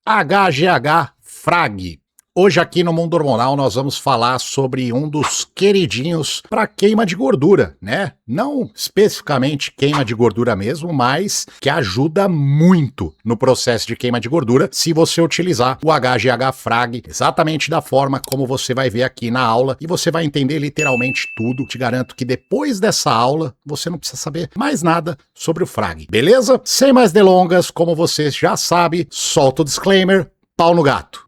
HGH Frag. Hoje aqui no Mundo Hormonal nós vamos falar sobre um dos queridinhos para queima de gordura, né? Não especificamente queima de gordura mesmo, mas que ajuda muito no processo de queima de gordura se você utilizar o HGH Frag exatamente da forma como você vai ver aqui na aula e você vai entender literalmente tudo. Te garanto que depois dessa aula você não precisa saber mais nada sobre o Frag, beleza? Sem mais delongas, como você já sabe, solta o disclaimer, pau no gato.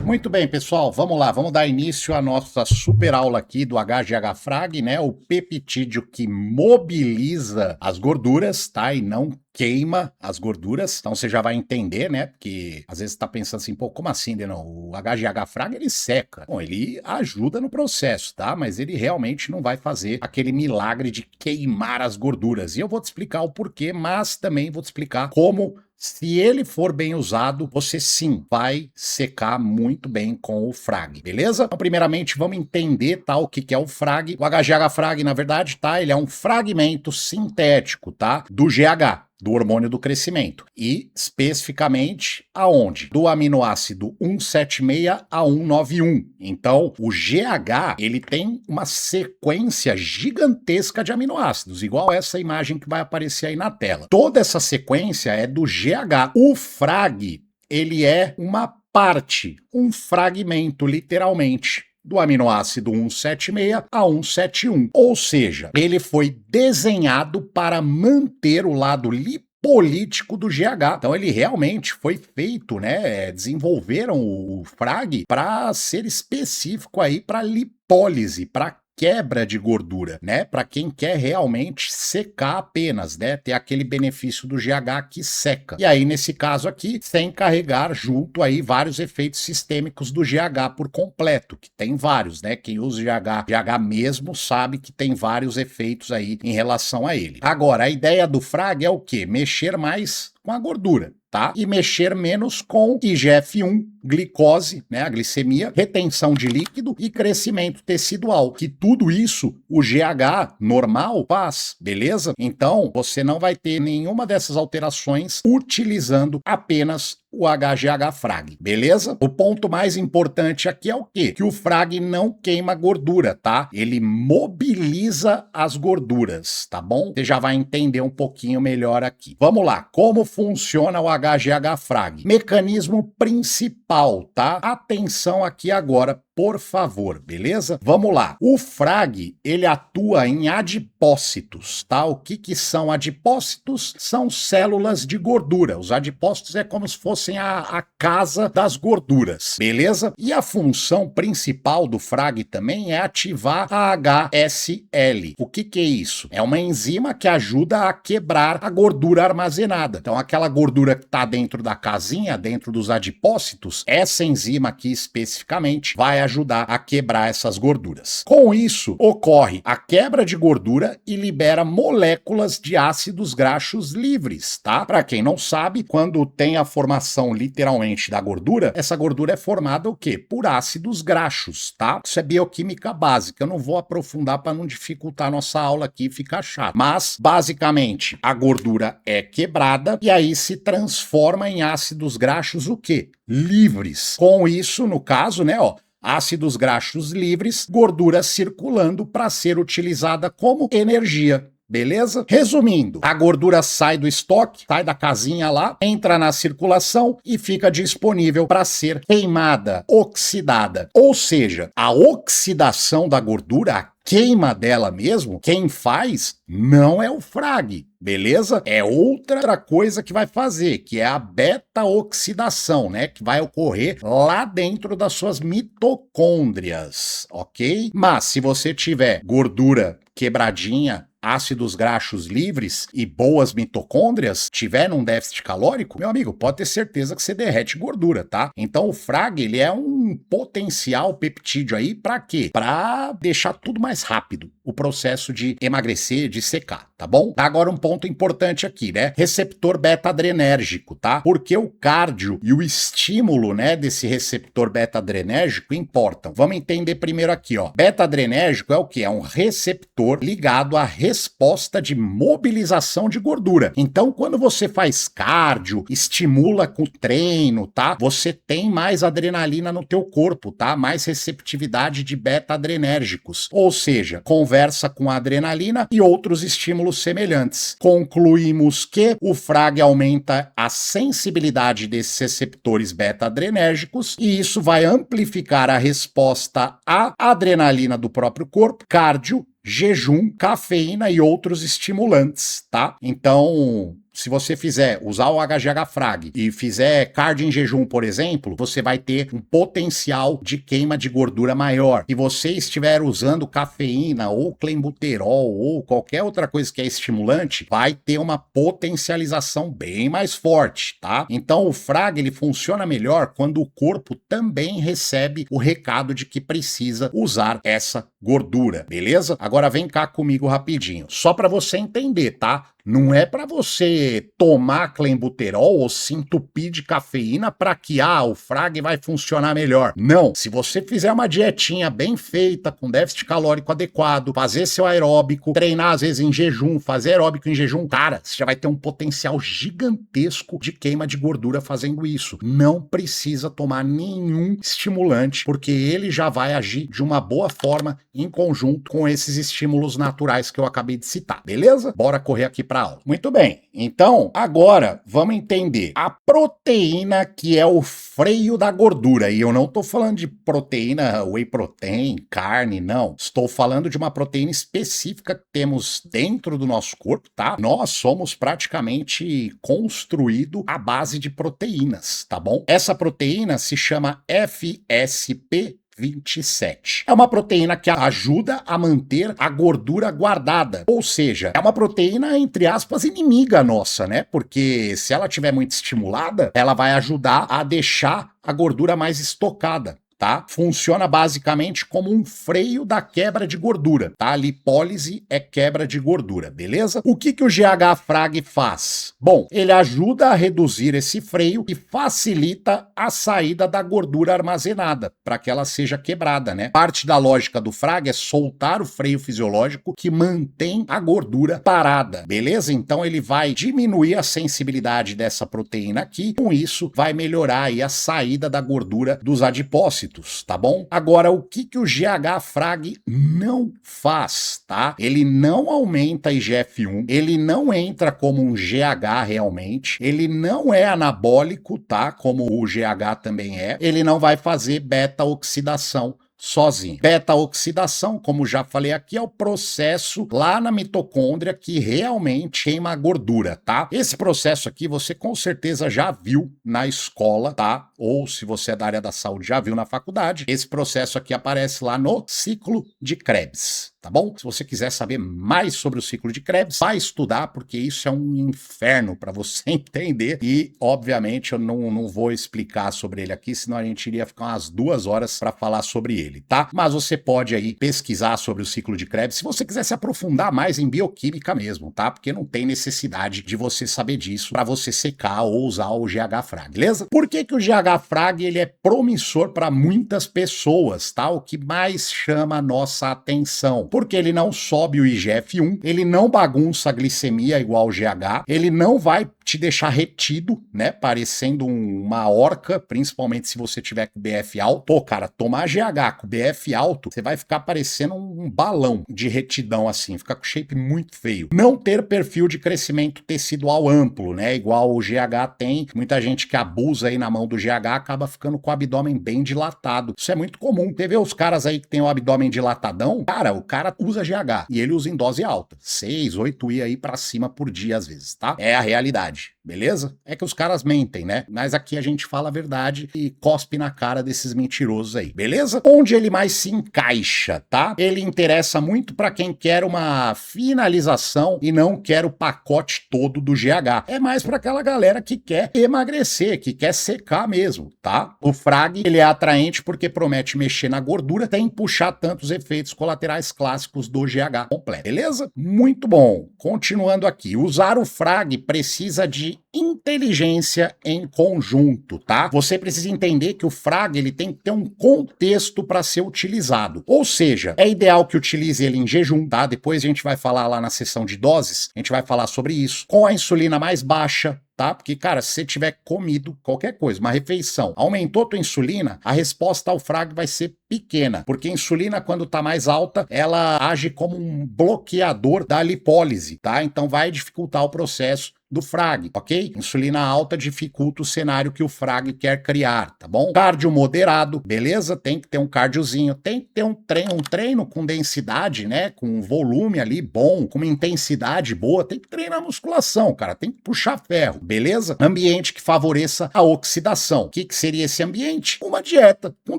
Muito bem, pessoal, vamos lá, vamos dar início à nossa super aula aqui do HGH Frag, né? O peptídeo que mobiliza as gorduras, tá? E não queima as gorduras. Então você já vai entender, né? Porque às vezes você tá pensando assim, pô, como assim, não? O HGH Frag ele seca. Bom, ele ajuda no processo, tá? Mas ele realmente não vai fazer aquele milagre de queimar as gorduras. E eu vou te explicar o porquê, mas também vou te explicar como, se ele for bem usado, você sim vai secar muito bem com o Frag, beleza? Então, primeiramente, vamos entender, tá, o que é o Frag. O HGH Frag, na verdade, tá, ele é um fragmento sintético, tá, do GH, do hormônio do crescimento. E, especificamente, aonde? Do aminoácido 176 a 191. Então, o GH, ele tem uma sequência gigantesca de aminoácidos, igual essa imagem que vai aparecer aí na tela. Toda essa sequência é do GH. O Frag, ele é uma parte, um fragmento, literalmente, do aminoácido 176 a 171. Ou seja, ele foi desenhado para manter o lado lipolítico do GH. Então ele realmente foi feito, né? Desenvolveram o Frag para ser específico aí para lipólise, para quebra de gordura, né? Para quem quer realmente secar apenas, né? Ter aquele benefício do GH que seca. E aí, nesse caso aqui, sem carregar junto aí vários efeitos sistêmicos do GH por completo, que tem vários, né? Quem usa GH mesmo sabe que tem vários efeitos aí em relação a ele. Agora, a ideia do Frag é o quê? Mexer mais com a gordura, tá? E mexer menos com IGF-1, glicose, né, a glicemia, retenção de líquido e crescimento tecidual, que tudo isso o GH normal faz, beleza? Então, você não vai ter nenhuma dessas alterações utilizando apenas o HGH Frag, beleza? O ponto mais importante aqui é o quê? Que o Frag não queima gordura, tá? Ele mobiliza as gorduras, tá bom? Você já vai entender um pouquinho melhor aqui. Vamos lá, como funciona o HGH Frag? Mecanismo principal, tá? Atenção aqui agora, por favor, beleza? Vamos lá. O Frag, ele atua em adipócitos, tá? O que são adipócitos? São células de gordura. Os adipócitos é como se fossem a casa das gorduras, beleza? E a função principal do Frag também é ativar a HSL. O que é isso? É uma enzima que ajuda a quebrar a gordura armazenada. Então, aquela gordura que está dentro da casinha, dentro dos adipócitos, essa enzima aqui especificamente vai ajudar a quebrar essas gorduras. Com isso, ocorre a quebra de gordura e libera moléculas de ácidos graxos livres, tá? Para quem não sabe, quando tem a formação literalmente da gordura, essa gordura é formada o quê? Por ácidos graxos, tá? Isso é bioquímica básica, eu não vou aprofundar para não dificultar nossa aula aqui e ficar chato. Mas, basicamente, a gordura é quebrada e aí se transforma em ácidos graxos o quê? Livres. Com isso, no caso, né, ó, ácidos graxos livres, gordura circulando para ser utilizada como energia. Beleza? Resumindo, a gordura sai do estoque, sai da casinha lá, entra na circulação e fica disponível para ser queimada, oxidada. Ou seja, a oxidação da gordura, a queima dela mesmo, quem faz não é o Frag, beleza? É outra coisa que vai fazer, que é a beta-oxidação, né? Que vai ocorrer lá dentro das suas mitocôndrias, ok? Mas se você tiver gordura quebradinha, ácidos graxos livres e boas mitocôndrias, tiver num déficit calórico, meu amigo, pode ter certeza que você derrete gordura, tá? Então o Frag, ele é um um potencial peptídeo aí para quê? Para deixar tudo mais rápido, o processo de emagrecer, de secar, tá bom? Agora um ponto importante aqui, né? Receptor beta-adrenérgico, tá? Porque o cardio e o estímulo, né, desse receptor beta-adrenérgico importam. Vamos entender primeiro aqui, ó. Beta-adrenérgico é o quê? É um receptor ligado à resposta de mobilização de gordura. Então, quando você faz cardio, estimula com treino, tá? Você tem mais adrenalina no teu corpo, tá? Mais receptividade de beta-adrenérgicos. Ou seja, conversa com a adrenalina e outros estímulos semelhantes. Concluímos que o frag aumenta a sensibilidade desses receptores beta-adrenérgicos e isso vai amplificar a resposta à adrenalina do próprio corpo, cardio, jejum, cafeína e outros estimulantes, tá? Então, se você usar o HGH-Frag e fizer cardio em jejum, por exemplo, você vai ter um potencial de queima de gordura maior. Se você estiver usando cafeína ou clenbuterol ou qualquer outra coisa que é estimulante, vai ter uma potencialização bem mais forte, tá? Então o Frag ele funciona melhor quando o corpo também recebe o recado de que precisa usar essa gordura, beleza? Agora vem cá comigo rapidinho, só para você entender, tá? Não é para você tomar clenbuterol ou se entupir de cafeína para que o frag vai funcionar melhor. Não. Se você fizer uma dietinha bem feita, com déficit calórico adequado, fazer seu aeróbico, treinar às vezes em jejum, fazer aeróbico em jejum, cara, você já vai ter um potencial gigantesco de queima de gordura fazendo isso. Não precisa tomar nenhum estimulante, porque ele já vai agir de uma boa forma em conjunto com esses estímulos naturais que eu acabei de citar, beleza? Bora correr aqui para aula. Muito bem, então agora vamos entender a proteína que é o freio da gordura, e eu não estou falando de proteína whey protein, carne, não, estou falando de uma proteína específica que temos dentro do nosso corpo, tá? Nós somos praticamente construído à base de proteínas, tá bom? Essa proteína se chama FSP 27. É uma proteína que ajuda a manter a gordura guardada. Ou seja, é uma proteína, entre aspas, inimiga nossa, né? Porque se ela estiver muito estimulada, ela vai ajudar a deixar a gordura mais estocada. Tá? Funciona basicamente como um freio da quebra de gordura, tá? A lipólise é quebra de gordura, beleza? O que o GH-Frag faz? Bom, ele ajuda a reduzir esse freio e facilita a saída da gordura armazenada, para que ela seja quebrada, né? Parte da lógica do Frag é soltar o freio fisiológico que mantém a gordura parada, beleza? Então ele vai diminuir a sensibilidade dessa proteína aqui, com isso vai melhorar aí a saída da gordura dos adipócitos, tá bom? Agora, o que o GH-Frag não faz, tá? Ele não aumenta IGF-1, ele não entra como um GH realmente, ele não é anabólico, tá? Como o GH também é, ele não vai fazer beta-oxidação sozinho. Beta-oxidação, como já falei aqui, é o processo lá na mitocôndria que realmente queima a gordura, tá? Esse processo aqui você com certeza já viu na escola, tá? Ou se você é da área da saúde, já viu na faculdade. Esse processo aqui aparece lá no ciclo de Krebs, tá bom? Se você quiser saber mais sobre o ciclo de Krebs, vai estudar, porque isso é um inferno para você entender e, obviamente, eu não vou explicar sobre ele aqui, senão a gente iria ficar umas 2 horas para falar sobre ele, tá? Mas você pode aí pesquisar sobre o ciclo de Krebs se você quiser se aprofundar mais em bioquímica mesmo, tá? Porque não tem necessidade de você saber disso para você secar ou usar o GH-Frag, beleza? Por que o GH-Frag ele é promissor para muitas pessoas, tá? O que mais chama a nossa atenção? Porque ele não sobe o IGF-1, ele não bagunça a glicemia igual o GH, ele não vai te deixar retido, né, parecendo uma orca, principalmente se você tiver com BF alto. Pô, cara, tomar GH com BF alto, você vai ficar parecendo um balão de retidão assim, fica com shape muito feio. Não ter perfil de crescimento tecidual amplo, né, igual o GH tem. Muita gente que abusa aí na mão do GH acaba ficando com o abdômen bem dilatado. Isso é muito comum. Você vê os caras aí que tem o abdômen dilatadão, cara, o cara usa GH e ele usa em dose alta, 6, 8 I aí pra cima por dia às vezes, tá? É a realidade. beleza? É que os caras mentem, né? Mas aqui a gente fala a verdade e cospe na cara desses mentirosos aí, beleza? Onde ele mais se encaixa, tá? Ele interessa muito para quem quer uma finalização e não quer o pacote todo do GH. É mais para aquela galera que quer emagrecer, que quer secar mesmo, tá? O frag, ele é atraente porque promete mexer na gordura sem puxar tantos efeitos colaterais clássicos do GH completo, beleza? Muito bom. Continuando aqui, usar o frag precisa de inteligência em conjunto, tá? Você precisa entender que o frag ele tem que ter um contexto para ser utilizado. Ou seja, é ideal que utilize ele em jejum, tá? Depois a gente vai falar lá na seção de doses, a gente vai falar sobre isso. Com a insulina mais baixa, tá? Porque, cara, se você tiver comido qualquer coisa, uma refeição, aumentou tua insulina, a resposta ao frag vai ser pequena, porque a insulina, quando tá mais alta, ela age como um bloqueador da lipólise, tá? Então vai dificultar o processo do frag, ok? Insulina alta dificulta o cenário que o frag quer criar, tá bom? Cardio moderado, beleza? Tem que ter um cardiozinho, tem que ter um treino com densidade, né? Com volume ali bom, com uma intensidade boa, tem que treinar musculação, cara, tem que puxar ferro, beleza? Ambiente que favoreça a oxidação. O que seria esse ambiente? Uma dieta com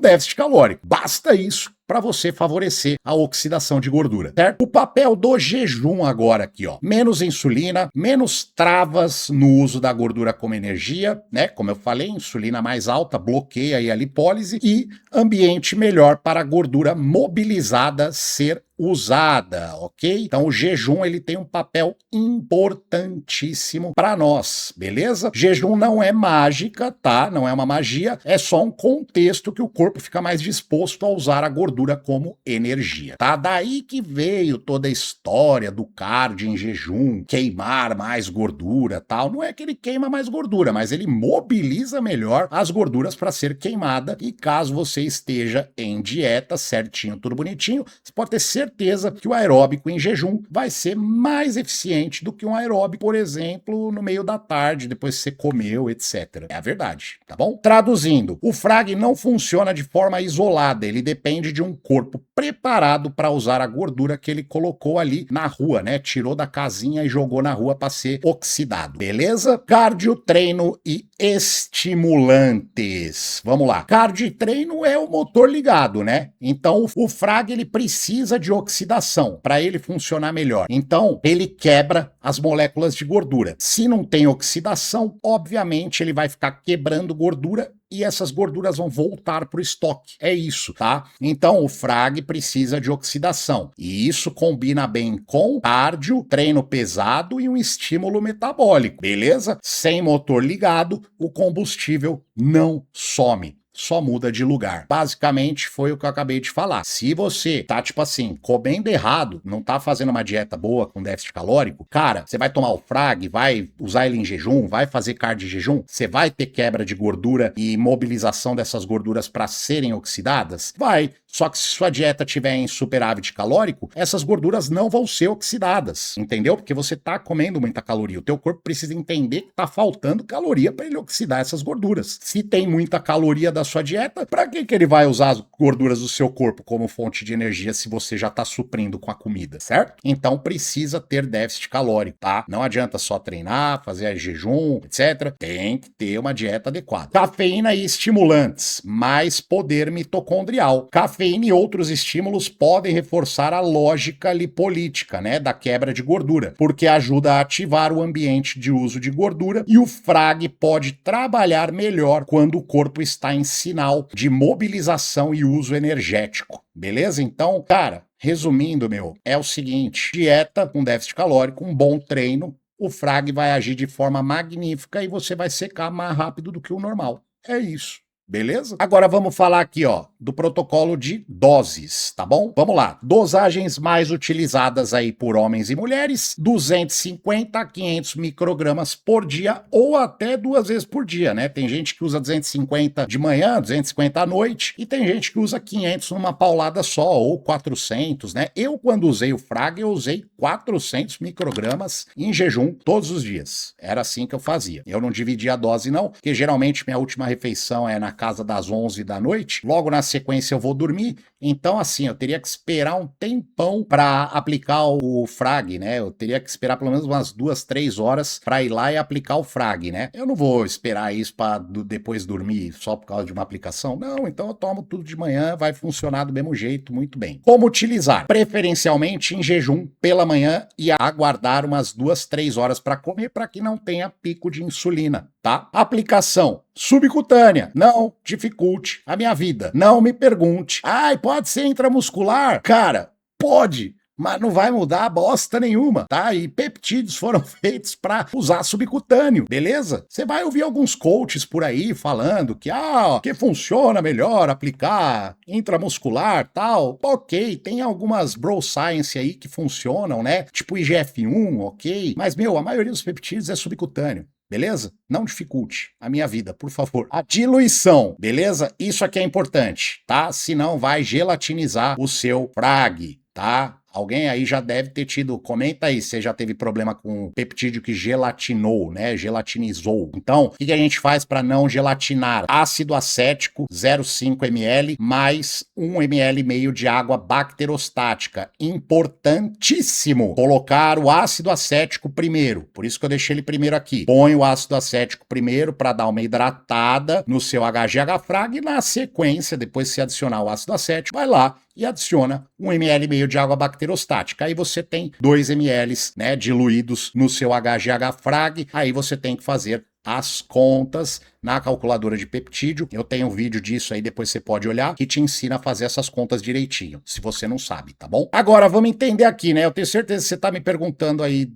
déficit calórico. Basta isso para você favorecer a oxidação de gordura, certo? O papel do jejum agora aqui, ó. Menos insulina, menos travas no uso da gordura como energia, né? Como eu falei, insulina mais alta bloqueia aí a lipólise e ambiente melhor para a gordura mobilizada ser usada, ok? Então o jejum ele tem um papel importantíssimo para nós, beleza? Jejum não é mágica, tá? Não é uma magia, é só um contexto que o corpo fica mais disposto a usar a gordura como energia, tá? Daí que veio toda a história do cardio em jejum, queimar mais gordura, tal. Não é que ele queima mais gordura, mas ele mobiliza melhor as gorduras para ser queimada e caso você esteja em dieta, certinho, tudo bonitinho, você pode ter certeza que o aeróbico em jejum vai ser mais eficiente do que um aeróbico, por exemplo, no meio da tarde, depois que você comeu, etc. É a verdade, tá bom? Traduzindo, o frag não funciona de forma isolada, ele depende de um corpo preparado para usar a gordura que ele colocou ali na rua, né? Tirou da casinha e jogou na rua para ser oxidado, beleza? Cardio, treino e estimulantes. Vamos lá. Cardio e treino é o motor ligado, né? Então o frag ele precisa de oxidação para ele funcionar melhor. Então ele quebra as moléculas de gordura. Se não tem oxidação, obviamente ele vai ficar quebrando gordura e essas gorduras vão voltar para o estoque. É isso, tá? Então o frag precisa de oxidação. E isso combina bem com cardio, treino pesado e um estímulo metabólico, beleza? Sem motor ligado, o combustível não some. Só muda de lugar. Basicamente foi o que eu acabei de falar. Se você tá, tipo assim, comendo errado, não tá fazendo uma dieta boa com déficit calórico, cara, você vai tomar o frag, vai usar ele em jejum, vai fazer cardio em jejum, você vai ter quebra de gordura e mobilização dessas gorduras para serem oxidadas? Vai. Só que se sua dieta tiver em superávit calórico, essas gorduras não vão ser oxidadas, entendeu? Porque você tá comendo muita caloria. O teu corpo precisa entender que tá faltando caloria para ele oxidar essas gorduras. Se tem muita caloria da sua dieta, para que ele vai usar as gorduras do seu corpo como fonte de energia se você já tá suprindo com a comida, certo? Então precisa ter déficit calórico, tá? Não adianta só treinar, fazer jejum, etc. Tem que ter uma dieta adequada. Cafeína e estimulantes, mais poder mitocondrial. Cafeína e outros estímulos podem reforçar a lógica lipolítica, né, da quebra de gordura, porque ajuda a ativar o ambiente de uso de gordura e o frag pode trabalhar melhor quando o corpo está em sinal de mobilização e uso energético. Beleza? Então, cara, resumindo, é o seguinte: dieta com déficit calórico, um bom treino, o frag vai agir de forma magnífica e você vai secar mais rápido do que o normal. É isso. Beleza? Agora vamos falar aqui, ó, do protocolo de doses, tá bom? Vamos lá. Dosagens mais utilizadas aí por homens e mulheres: 250 a 500 microgramas por dia ou até 2 vezes por dia, né? Tem gente que usa 250 de manhã, 250 à noite e tem gente que usa 500 numa paulada só ou 400, né? Eu, quando usei o frag, eu usei 400 microgramas em jejum todos os dias. Era assim que eu fazia. Eu não dividia a dose não, porque geralmente minha última refeição é na casa das 11 da noite, logo na sequência eu vou dormir, então assim, eu teria que esperar um tempão para aplicar o frag, né? Eu teria que esperar pelo menos umas 2, 3 horas para ir lá e aplicar o frag, né? Eu não vou esperar isso para depois dormir só por causa de uma aplicação, não, então eu tomo tudo de manhã, vai funcionar do mesmo jeito, muito bem. Como utilizar? Preferencialmente em jejum pela manhã e aguardar umas 2, 3 horas para comer para que não tenha pico de insulina, tá? Aplicação subcutânea, não dificulte a minha vida. Não me pergunte, pode ser intramuscular? Cara, pode, mas não vai mudar bosta nenhuma, tá? E peptídeos foram feitos para usar subcutâneo, beleza? Você vai ouvir alguns coaches por aí falando que funciona melhor aplicar intramuscular, tal. Ok, tem algumas bro science aí que funcionam, né? Tipo IGF-1, ok? Mas, a maioria dos peptídeos é subcutâneo. Beleza? Não dificulte a minha vida, por favor. A diluição, beleza? Isso aqui é importante, tá? Senão vai gelatinizar o seu frag, tá? Alguém aí já deve ter tido, comenta aí se você já teve problema com peptídeo que gelatinou, né? Gelatinizou. Então, o que a gente faz para não gelatinar? Ácido acético, 0,5 ml, mais 1,5 ml de água bacterostática. Importantíssimo colocar o ácido acético primeiro. Por isso que eu deixei ele primeiro aqui. Põe o ácido acético primeiro para dar uma hidratada no seu HGH-Frag e na sequência, depois que você adicionar o ácido acético, vai lá e adiciona 1,5 ml de água bacterostática. Aí você tem 2 ml, né, diluídos no seu HGH-Frag. Aí você tem que fazer as contas na calculadora de peptídeo. Eu tenho um vídeo disso aí, depois você pode olhar, que te ensina a fazer essas contas direitinho, se você não sabe, tá bom? Agora, vamos entender aqui, né? Eu tenho certeza que você tá me perguntando aí,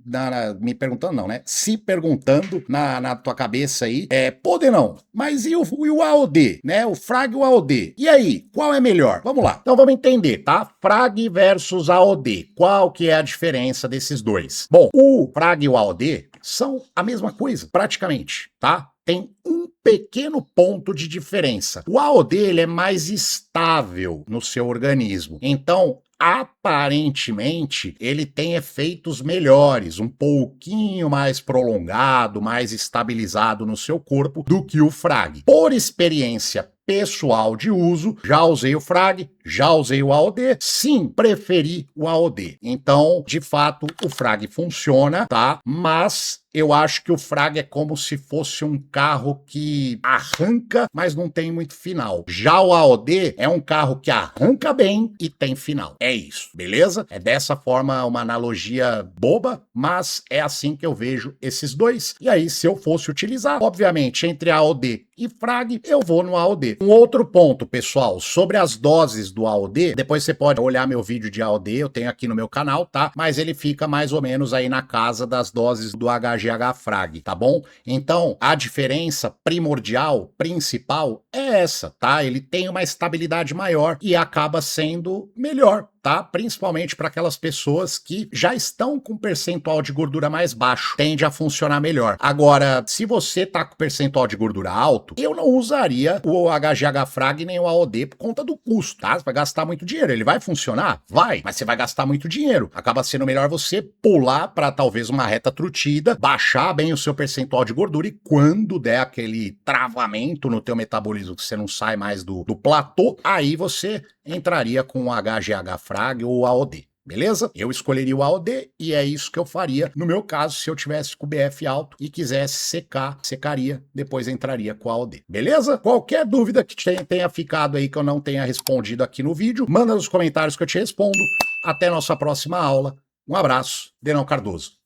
me perguntando não, né? Se perguntando na tua cabeça aí, pode não, mas e o AOD, né? O frag e o AOD. E aí, qual é melhor? Vamos lá. Então vamos entender, tá? Frag versus AOD. Qual que é a diferença desses dois? Bom, o frag e o AOD são a mesma coisa, praticamente, tá? Tem um pequeno ponto de diferença. O AOD ele é mais estável no seu organismo. Então, aparentemente, ele tem efeitos melhores, um pouquinho mais prolongado, mais estabilizado no seu corpo do que o frag. Por experiência pessoal de uso, já usei o frag, já usei o AOD, sim, preferi o AOD. Então, de fato, o frag funciona, tá? Mas eu acho que o frag é como se fosse um carro que arranca, mas não tem muito final. Já o AOD é um carro que arranca bem e tem final. É isso, beleza? É dessa forma uma analogia boba, mas é assim que eu vejo esses dois. E aí, se eu fosse utilizar, obviamente, entre AOD e frag, eu vou no AOD. Um outro ponto, pessoal, sobre as doses do AOD, depois você pode olhar meu vídeo de AOD, eu tenho aqui no meu canal, tá? Mas ele fica mais ou menos aí na casa das doses do HGH-Frag, tá bom? Então, a diferença primordial, principal, é essa, tá? Ele tem uma estabilidade maior e acaba sendo melhor, tá? Principalmente para aquelas pessoas que já estão com percentual de gordura mais baixo, tende a funcionar melhor. Agora, se você tá com percentual de gordura alto, eu não usaria o HGH-Frag nem o AOD por conta do custo, tá? Você vai gastar muito dinheiro. Ele vai funcionar? Vai, mas você vai gastar muito dinheiro. Acaba sendo melhor você pular para talvez uma reta trutida, baixar bem o seu percentual de gordura e quando der aquele travamento no teu metabolismo que você não sai mais do platô, aí você entraria com o HGH-Frag ou o AOD. Beleza? Eu escolheria o AOD e é isso que eu faria. No meu caso, se eu tivesse com o BF alto e quisesse secar, secaria, depois entraria com o AOD. Beleza? Qualquer dúvida que tenha ficado aí que eu não tenha respondido aqui no vídeo, manda nos comentários que eu te respondo. Até nossa próxima aula. Um abraço, Denão Cardoso.